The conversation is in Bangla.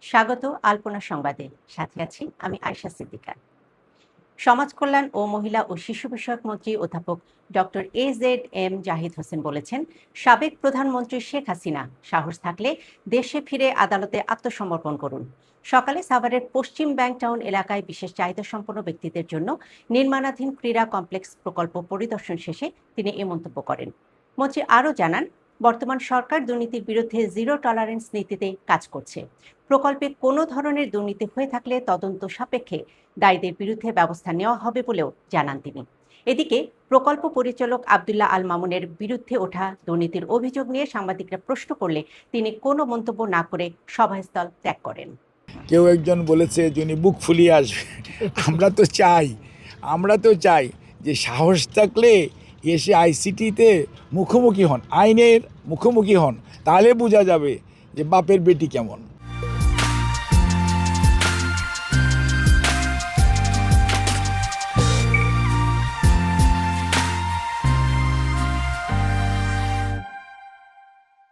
স্বাগত আলপনা সংবাদে। সাথে আছি আমি আয়শা সিদ্দিকা। সমাজ কল্যাণ ও মহিলা ও শিশু বিষয়ক মন্ত্রী অধ্যাপক ডক্টর AZM জাহিদ হোসেন বলেছেন, সাবেক প্রধানমন্ত্রী শেখ হাসিনা সাহস থাকলে দেশে ফিরে আদালতে আত্মসমর্পণ করুন। সকালে সাভারের পশ্চিম ব্যাংক টাউন এলাকায় বিশেষ চাহিদা সম্পন্ন ব্যক্তিদের জন্য নির্মাণাধীন ক্রীড়া কমপ্লেক্স প্রকল্প পরিদর্শন শেষে তিনি এ মন্তব্য করেন। মন্ত্রী আরও জানান, বর্তমান সরকার দুর্নীতির বিরুদ্ধে জিরো টলারেন্স নীতিতে কাজ করছে। প্রকল্পে কোনো ধরনের দুর্নীতি হয়ে থাকলে তদন্ত সাপেক্ষে দায়ীদের বিরুদ্ধে ব্যবস্থা নেওয়া হবে বলেও জানান তিনি। এদিকে প্রকল্প পরিচালক আব্দুল্লাহ আল মামুনের বিরুদ্ধে ওঠা দুর্নীতির অভিযোগ নিয়ে সাংবাদিকরা প্রশ্ন করলে তিনি কোনো মন্তব্য না করে সভাস্থল ত্যাগ করেন। কেউ একজন বলেছে যিনি বুক ফুলিয়ে আসবে। আমরা তো চাই যে সাহস থাকলে এসে আইসিটিতে মুখোমুখি হন, আইনের মুখোমুখি হন, তাহলে বোঝা যাবে যে বাপের বেটি কেমন।